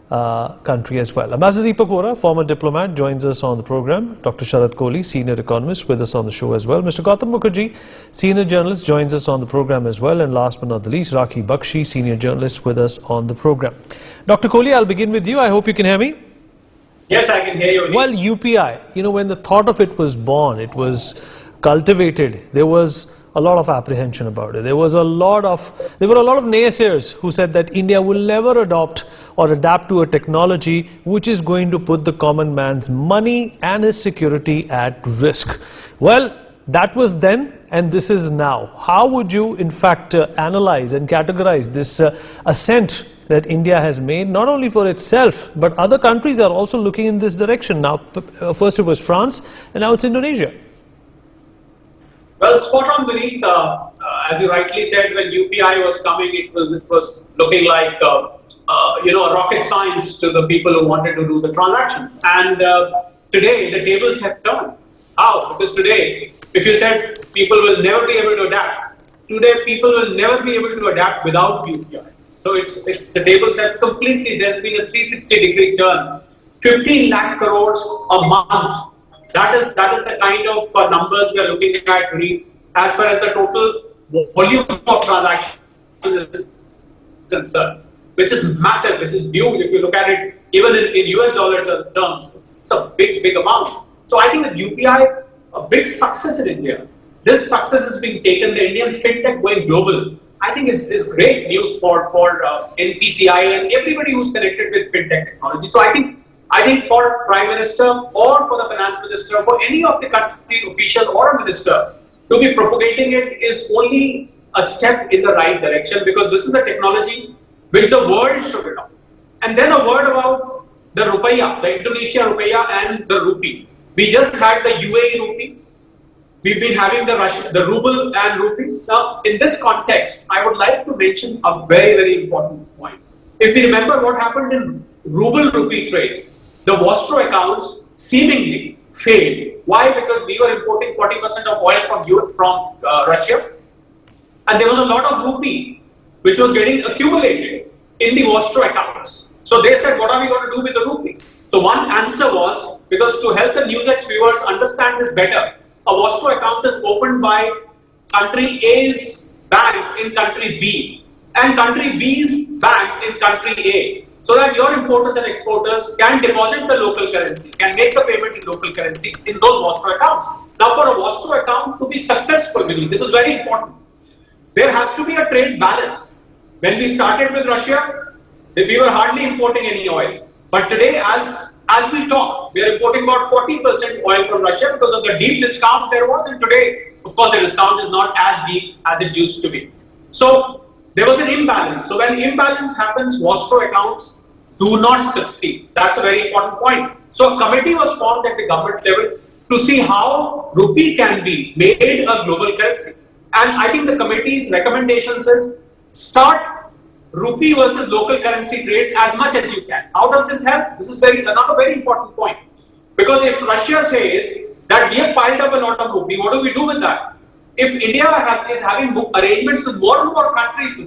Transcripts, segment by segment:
country as well. Ambassador Deepak Vora, former diplomat, joins us on the program. Dr. Sharad Kohli, senior economist, with us on the show as well. Mr. Gautam Mukherjee, senior journalist, joins us on the program as well. And last but not the least, Rakhi Bakshi, senior journalist, with us on the program. Dr. Kohli, I'll begin with you. I hope you can hear me. Yes, I can hear you. Well, UPI, when the thought of it was born, it was cultivated, there was a lot of apprehension about it. There were a lot of naysayers who said that India will never adopt or adapt to a technology which is going to put the common man's money and his security at risk. Well, that was then and this is now. How would you in fact analyze and categorize this ascent that India has made, not only for itself, but other countries are also looking in this direction now? First it was France and now it's Indonesia. Well, spot on, Vineet. As you rightly said, when UPI was coming, it was looking like a rocket science to the people who wanted to do the transactions. And today the tables have turned. How? Because today, if you said people will never be able to adapt, today people will never be able to adapt without UPI. So it's the tables have completely. There's been a 360-degree turn. 15 lakh crores a month. That is the kind of numbers we are looking at as far as the total volume of transactions is concerned, which is massive, which is huge. If you look at it, even in US dollar terms, it's a big amount. So I think that UPI, a big success in India. This success is being taken, the Indian fintech going global, I think is great news for NPCI and everybody who's connected with fintech technology. So I think for Prime Minister or for the Finance Minister, for any of the country official or a minister, to be propagating it is only a step in the right direction, because this is a technology which the world should adopt. And then a word about the rupiah, the Indonesia rupiah and the rupee. We just had the UAE rupee. We've been having the ruble and rupee. Now, in this context, I would like to mention a very important point. If we remember what happened in ruble-rupee trade, the Vostro accounts seemingly failed. Why? Because we were importing 40% of oil from Russia, and there was a lot of rupee which was getting accumulated in the Vostro accounts. So they said, what are we going to do with the rupee? So one answer was, because to help the NewsX viewers understand this better, a Vostro account is opened by country A's banks in country B and country B's banks in country A, so that your importers and exporters can deposit the local currency, can make the payment in local currency in those Vostro accounts. Now, for a Vostro account to be successful, this is very important. There has to be a trade balance. When we started with Russia, we were hardly importing any oil. But today, as we talk, we are importing about 40% oil from Russia because of the deep discount there was. And today, of course, the discount is not as deep as it used to be. So there was an imbalance. So when imbalance happens, Vostro accounts do not succeed. That's a very important point. So a committee was formed at the government level to see how rupee can be made a global currency. And I think the committee's recommendation says start rupee versus local currency trades as much as you can. How does this help? This is another very important point. Because if Russia says that we have piled up a lot of rupee, what do we do with that? If India is having arrangements with more and more countries,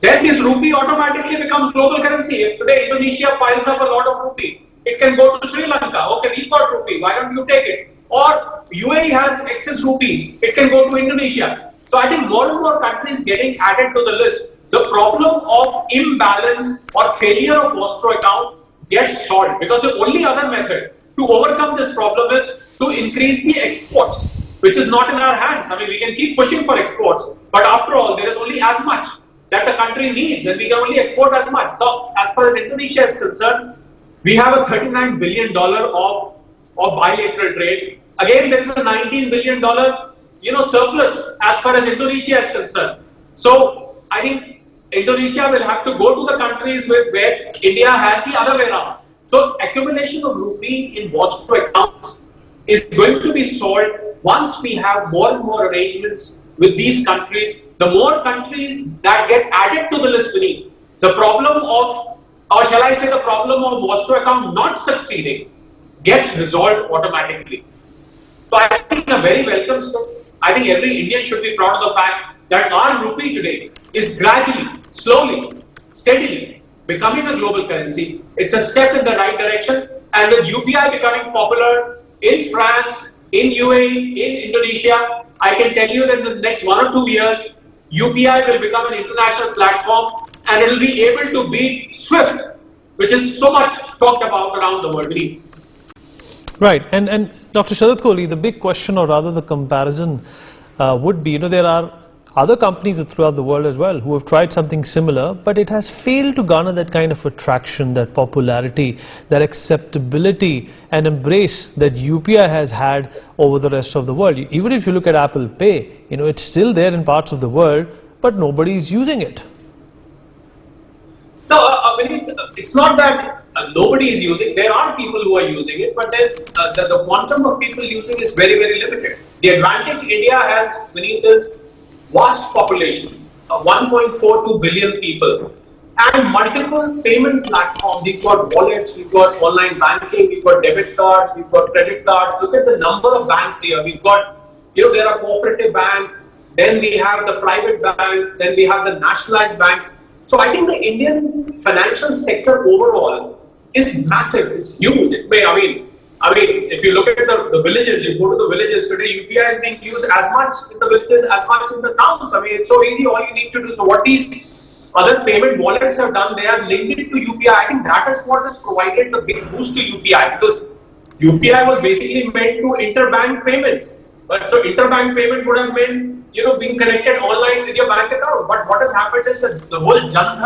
then this rupee automatically becomes global currency. If today Indonesia piles up a lot of rupee, it can go to Sri Lanka. Okay, we've got rupee, why don't you take it? Or UAE has excess rupees, it can go to Indonesia. So I think more and more countries getting added to the list. The problem of imbalance or failure of Vostro account gets solved, because the only other method to overcome this problem is to increase the exports, which is not in our hands. I mean, we can keep pushing for exports, but after all, there is only as much that the country needs, and we can only export as much. So, as far as Indonesia is concerned, we have a $39 billion of bilateral trade. Again, there is a $19 billion surplus as far as Indonesia is concerned. So, I think Indonesia will have to go to the countries where India has the other way around. So, accumulation of rupee in Vostro accounts is going to be solved once we have more and more arrangements with these countries. The more countries that get added to the list beneath, the problem of, or shall I say the problem of Vostro account not succeeding gets resolved automatically. So I think a very welcome step. I think every Indian should be proud of the fact that our rupee today is gradually, slowly, steadily becoming a global currency. It's a step in the right direction. And with UPI becoming popular in France, in UAE, in Indonesia, I can tell you that in the next 1 or 2 years, UPI will become an international platform and it will be able to beat SWIFT, which is so much talked about around the world. Right, and Dr. Sharad Kohli, the big question, or rather the comparison, would be, there are other companies throughout the world as well who have tried something similar, but it has failed to garner that kind of attraction, that popularity, that acceptability and embrace that UPI has had over the rest of the world. Even if you look at Apple Pay, it's still there in parts of the world, but nobody is using it. No, it's not that nobody is using. There are people who are using it, but then the quantum of people using is very, very limited. The advantage India has, Vineet, is vast population, 1.42 billion people, and multiple payment platforms. We've got wallets, we've got online banking, we've got debit cards, we've got credit cards. Look at the number of banks here. We've got, there are cooperative banks, then we have the private banks, then we have the nationalized banks. So I think the Indian financial sector overall is massive, it's huge. If you look at the villages, you go to the villages today, UPI is being used as much in the villages as much in the towns. It's so easy, all you need to do. So what these other payment wallets have done, they are linked it to UPI. I think that is what has provided the big boost to UPI, because UPI was basically meant to interbank payments. But so interbank payments would have meant, being connected online with your bank account. But what has happened is that the whole Jan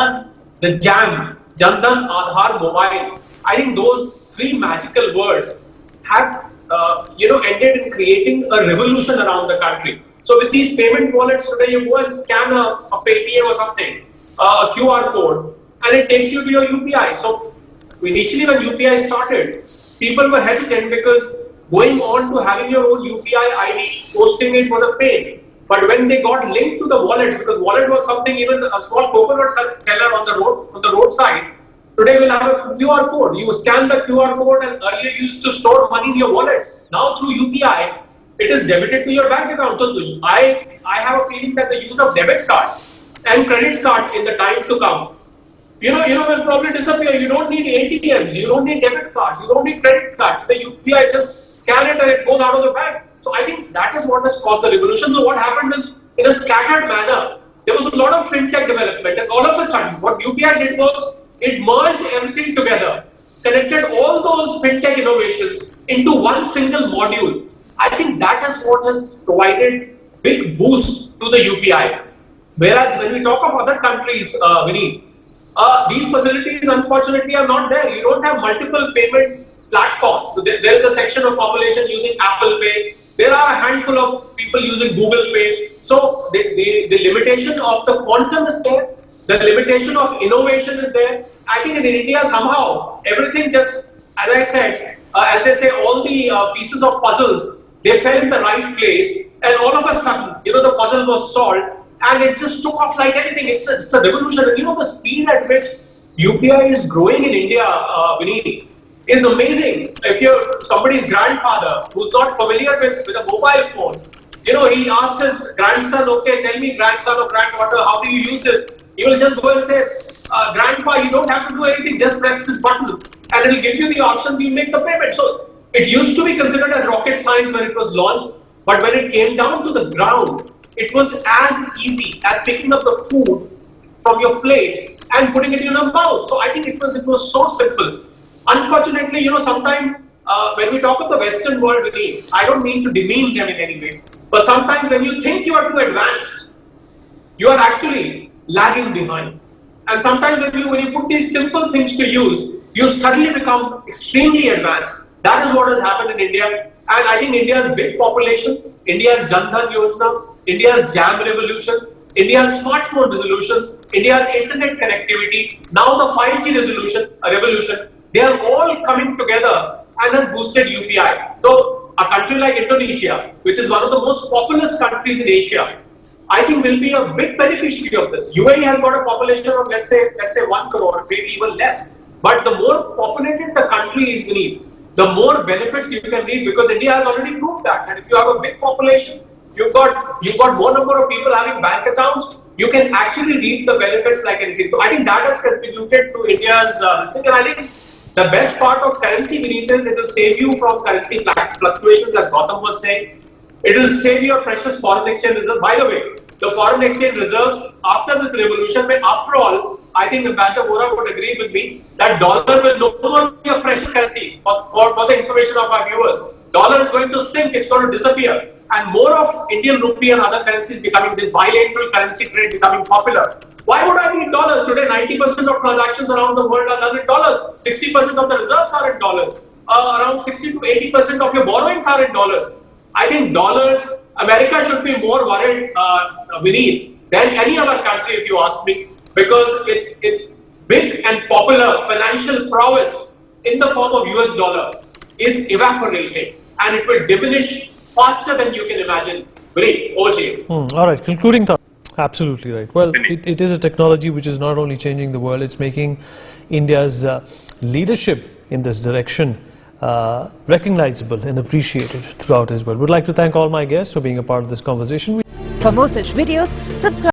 Dhan, Aadhaar, mobile, I think those three magical words have, ended in creating a revolution around the country. So with these payment wallets today, you go and scan a Paytm or something, a QR code, and it takes you to your UPI. So initially when UPI started, people were hesitant because going on to having your own UPI ID, posting it was a pain. But when they got linked to the wallets, because wallet was something even a small coconut seller on the roadside, today we'll have a QR code. You scan the QR code, and earlier you used to store money in your wallet. Now through UPI, it is debited to your bank account. So I have a feeling that the use of debit cards and credit cards in the time to come, will probably disappear. You don't need ATMs, you don't need debit cards, you don't need credit cards. The UPI, just scan it and it goes out of the bank. So I think that is what has caused the revolution. So what happened is, in a scattered manner, there was a lot of fintech development, and all of a sudden, what UPI did was, it merged everything together, connected all those fintech innovations into one single module. I think that is what has provided big boost to the UPI. Whereas when we talk of other countries, Vineet, these facilities unfortunately are not there. You don't have multiple payment platforms. So there is a section of population using Apple Pay. There are a handful of people using Google Pay. So the limitation of the quantum is there. The limitation of innovation is there. I think in India somehow everything just, as I said, as they say, all the pieces of puzzles, they fell in the right place, and all of a sudden, the puzzle was solved, and it just took off like anything. It's a revolution. And the speed at which UPI is growing in India, Vineet, is amazing. If you're somebody's grandfather who's not familiar with a mobile phone, he asks his grandson, okay, tell me, grandson or granddaughter, how do you use this? He will just go and say, grandpa, you don't have to do anything, just press this button, and it will give you the options, you make the payment. So it used to be considered as rocket science when it was launched, but when it came down to the ground, it was as easy as picking up the food from your plate and putting it in your mouth. So I think it was so simple. Unfortunately, sometimes when we talk of the Western world, I don't mean to demean them in any way, but sometimes when you think you are too advanced, you are actually lagging behind. And sometimes when you put these simple things to use, you suddenly become extremely advanced. That is what has happened in India. And I think India's big population, India's Jan Dhan Yojana, India's JAM revolution, India's smartphone resolutions, India's internet connectivity, now the 5G revolution, they are all coming together and has boosted UPI. So a country like Indonesia, which is one of the most populous countries in Asia, I think will be a big beneficiary of this. UAE has got a population of let's say 1 crore, maybe even less. But the more populated the country is, the more benefits you can reap, because India has already proved that. And if you have a big population, you've got more number of people having bank accounts, you can actually reap the benefits like anything. So I think that has contributed to India's this thing, and I think the best part of currency beneath is it will save you from currency fluctuations, as Gautam was saying. It will save your precious foreign exchange reserve. By the way, the foreign exchange reserves after this revolution, after all, I think Ambassador Vora would agree with me that dollar will no longer be a precious currency. For the information of our viewers, dollar is going to sink, it's going to disappear, and more of Indian rupee and other currencies becoming this bilateral currency trade becoming popular. Why would I need dollars? Today, 90% of transactions around the world are done in dollars. 60% of the reserves are in dollars. Around 60 to 80% of your borrowings are in dollars. I think dollars, America should be more worried, Vineet, than any other country, if you ask me, because its big and popular financial prowess in the form of US dollar is evaporating, and it will diminish faster than you can imagine. Vineet, over to you. All right, concluding thought. Absolutely right. Well, it is a technology which is not only changing the world, it's making India's leadership in this direction recognizable and appreciated throughout as well. Would like to thank all my guests for being a part of this conversation. For more such videos, subscribe.